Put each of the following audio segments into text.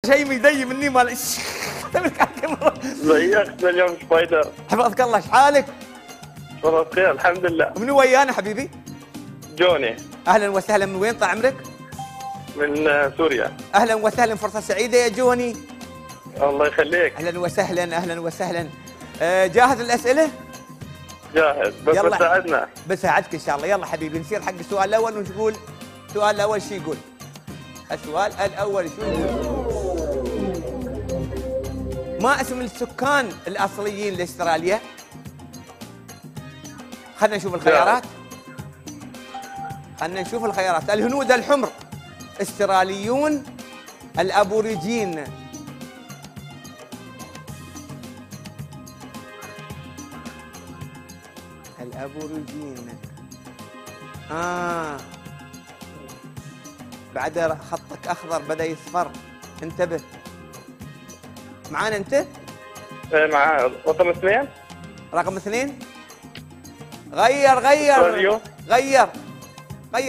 شيء ميدي مني مال زيك اليوم سبايدر. حفظك الله، شحالك؟ والله بخير الحمد لله. منو ويانا حبيبي؟ جوني. اهلا وسهلا، من وين طال عمرك؟ من سوريا. اهلا وسهلا، فرصه سعيده يا جوني. الله يخليك. اهلا وسهلا اهلا وسهلا. جاهز الاسئله؟ جاهز، بس بتساعدنا. بساعدك ان شاء الله. يلا حبيبي نصير حق السؤال الاول ونقول السؤال الاول شو يقول؟ السؤال الاول شو يقول؟ ما اسم السكان الاصليين لاستراليا؟ خلنا نشوف الخيارات. خلنا نشوف الخيارات. الهنود الحمر، استراليون، الابوريجين. الابوريجين. بعد خطك اخضر بدا يصفر، انتبه. معانا انت؟ ايه معاه. رقم 2. رقم 2. غير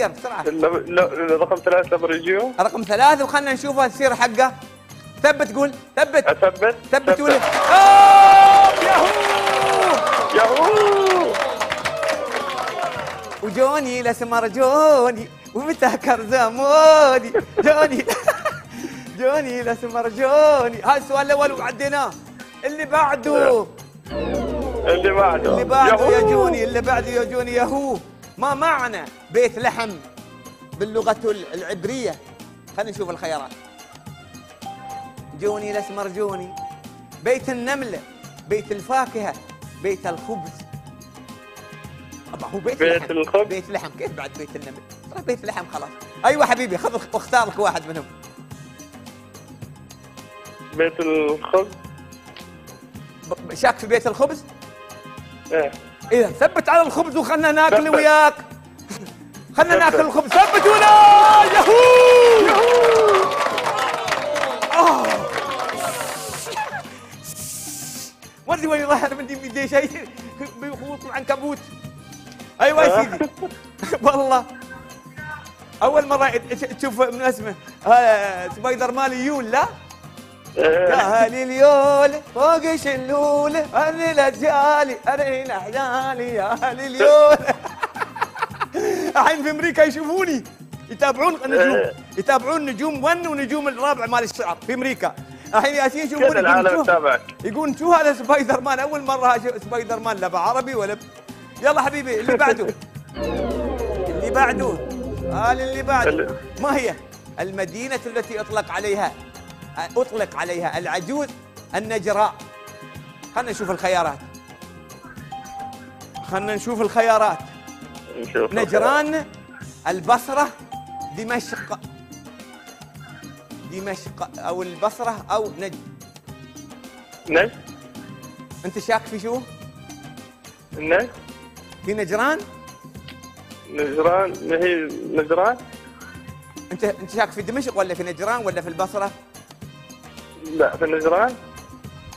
بسرعه. رقم 3 لابوريجيو. رقم 3 وخلنا نشوفها تصير حقه. ثبت، قول ثبت. ثبت ولد. ياهو وجوني الاسمر جوني ومتى كرزاموني جوني جوني الاسمر جوني. هذا السؤال الاول وعديناه. اللي بعده يا جوني، اللي بعده يا جوني. ياهو. ما معنى بيت لحم باللغة العبرية؟ خلينا نشوف الخيارات. جوني الاسمر جوني، بيت النملة، بيت الفاكهة، بيت الخبز. هو بيت لحم. الخبز. بيت لحم، كيف بعد بيت النمل؟ ترى بيت لحم خلاص. ايوه حبيبي، خذ واختار لك واحد منهم. بيت الخبز. شاك في بيت الخبز؟ ايه. اذا ثبت على الخبز وخلنا ناكل وياك. خلنا ناكل الخبز. ثبت ولا ياهو. ما ادري وين ظهر من يدي شيء بيخوط العنكبوت. ايوه يا سيدي. والله اول مره تشوف من اسمه سبايدر مان يول. لا يا هالي اليول فوق شلول اري الاجيالي اري الاحلالي يا هالي اليول. الحين في امريكا يشوفوني، يتابعون النجوم، يتابعون نجوم 1 ونجوم الرابع مال الشعر في امريكا. الحين ياسين يشوفون يقولون شو هذا سبايدر مان. اول مره سبايدر مان لا بعربي ولا يلا حبيبي اللي بعده. اللي بعده ما هي المدينة التي أطلق عليها العجوز النجراء؟ خلنا نشوف الخيارات. نجران، البصرة، دمشق أو البصرة أو نجد. أنت شاك في شو؟ في نجران؟ ما هي نجران؟ انت شاك في دمشق ولا في نجران ولا في البصره؟ لا في نجران.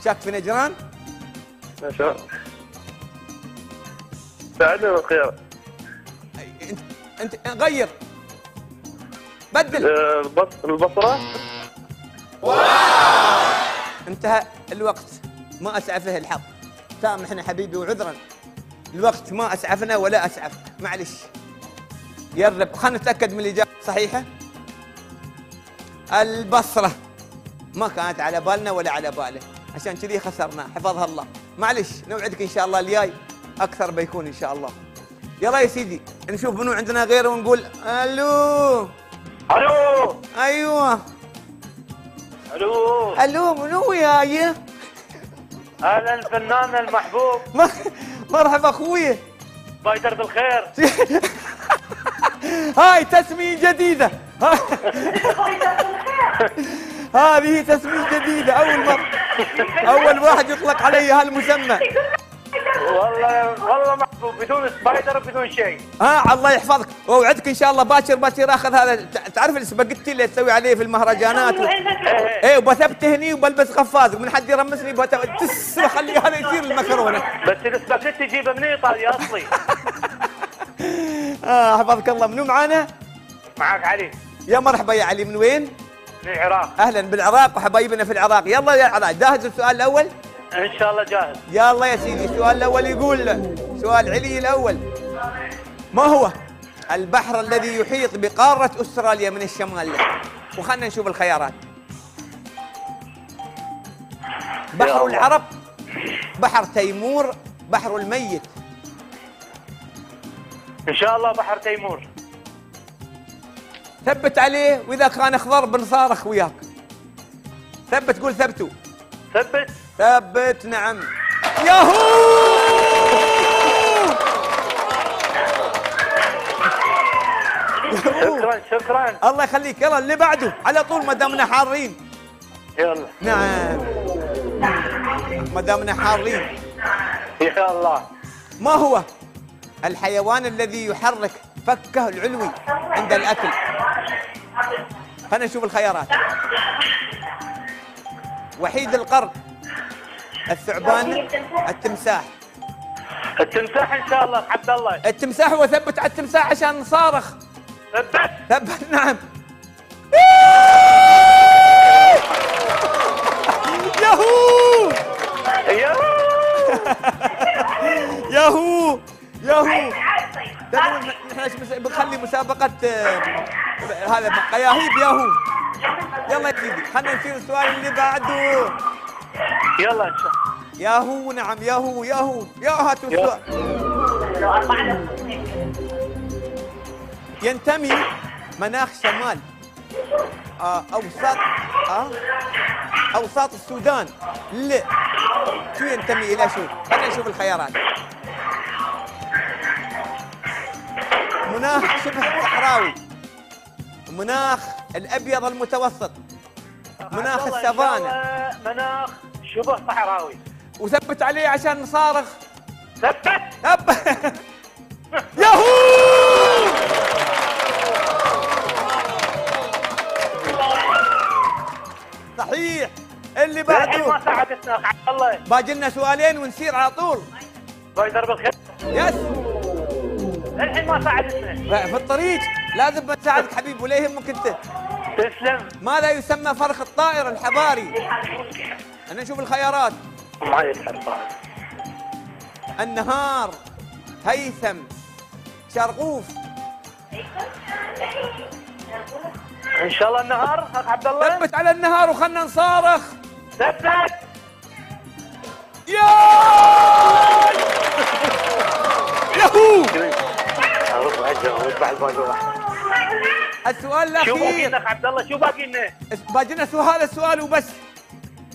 شاك في نجران؟ ما شاء الله. ساعدني بالخيار. انت غير بدل. البصره. انتهى الوقت، ما اسعفه الحظ. سامحنا حبيبي وعذرا، الوقت ما اسعفنا ولا اسعفك، معلش. يرب خلينا نتاكد من الاجابه صحيحه. البصره ما كانت على بالنا ولا على باله، عشان كذي خسرنا. حفظها الله. معلش نوعدك ان شاء الله الجاي اكثر بيكون ان شاء الله. يلا يا سيدي نشوف منو عندنا غيره ونقول الو. ايوه الو منو وياي؟ اهلا الفنان المحبوب. مرحبا اخوي. سبايدر بالخير. هاي تسمية جديدة. هذه تسمية جديدة، أول واحد يطلق علي هالمسمى. والله محبوب بدون سبايدر بدون شيء. الله يحفظك، واوعدك ان شاء الله باكر اخذ هذا. تعرف السباجيتي اللي تسوي عليه في المهرجانات ايه، وبثبت هني وبلبس قفاز ومن حد يرمسني بخلي هذا يصير المكرونه. بس السباجيتي جيبه من ايطاليا اصلي. حفظك الله. منو معانا؟ معك علي. يا مرحبا يا علي، من وين؟ من العراق. اهلا بالعراق وحبايبنا في العراق. يلا يا العراق، جاهز السؤال الاول؟ ان شاء الله جاهز. يلا يا سيدي، السؤال الاول يقول، سؤال علي الاول، ما هو البحر الذي يحيط بقارة استراليا من الشمال له؟ وخلنا نشوف الخيارات. بحر العرب، بحر تيمور، بحر الميت. ان شاء الله بحر تيمور. ثبت عليه، واذا كان اخضر بنصارخ وياك. ثبت، قول ثبتوا. ثبت. ثبت، نعم. ياهو! شكرا شكرا. الله يخليك. يلا اللي بعده على طول ما دامنا حارين. يلا. نعم، ما دامنا حارين. يا الله. ما هو الحيوان الذي يحرك فكه العلوي عند الأكل؟ خلينا نشوف الخيارات. وحيد القرن، الثعبان، التمساح. التمساح ان شاء الله عبد الله. التمساح، وثبت على التمساح عشان نصارخ. ثبت. ثبت، نعم. ياهو ياهو ياهو. تدرون نحن بنخلي مسابقة هذا قياهيب ياهو. يلا يا سيدي، خلينا نصير السؤال اللي بعده. يلا ان شاء الله. ياهو، نعم، ياهو ياهو ياهو. هاتوا السؤال. ينتمي مناخ شمال اوساط السودان شو ينتمي الى شو؟ خلينا نشوف الخيارات. مناخ شبه صحراوي، مناخ الابيض المتوسط، مناخ السافانا. مناخ شبه صحراوي. وثبت عليه عشان نصارخ. ثبت. ياهو! صحيح. اللي بعده ما ساعدتنا عبد الله. باقي لنا سؤالين ونسير على طول. بايدر بالخير. يس. الحين ما ساعدتنا. في الطريق لازم نساعدك حبيبي، ولا يهمك انت. تسلم. ماذا يسمى فرخ الطائر الحباري؟ أنا نشوف الخيارات. ما يتحرك. النهار، هيثم، شرقوف. ان شاء الله النهار اخ عبد الله. ثبت على النهار وخلنا نصارخ. ثبت. ياهو! السؤال شو باقي الأخير. لنا اخ عبد الله؟ شو باقي لنا؟ باقي لنا هذا السؤال وبس.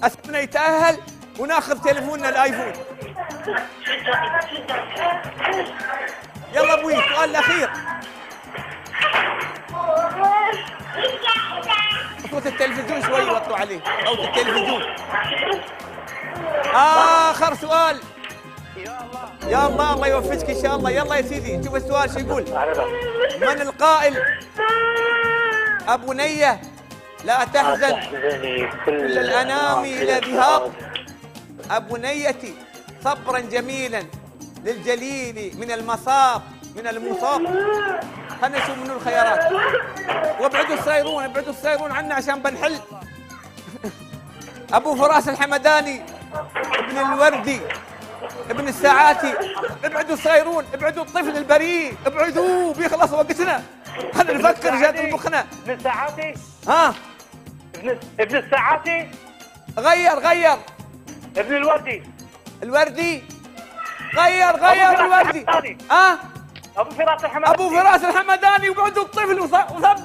اسمنا يتأهل وناخذ تليفوننا الايفون. يلا ابوي، السؤال الاخير. صوت التلفزيون شوي وطوا عليه، صوت التلفزيون. اخر سؤال. يا الله. يا الله، الله يوفقك ان شاء الله. يلا يا سيدي، شوف السؤال شو يقول. من القائل ابو نية لا تحزن كل الانام الى ذهاب، ابو نيتي صبرا جميلا للجليل من المصاب من المصاب. خلنا نشوف منو الخيارات. وابعدوا السايرون، ابعدوا السايرون عنا عشان بنحل. ابو فراس الحمداني، ابن الوردي، ابن الساعاتي. ابعدوا السايرون، ابعدوا الطفل البريء، ابعدوه بيخلص وقتنا. خلينا نفكر جات مخنا. ابن الساعاتي. ها؟ ابن الساعاتي. غير. ابن الوردي. الوردي. غير الوردي. ها؟ ابو فراس الحمداني. ابو فراس الحمداني، وبعدوا الطفل وثبت.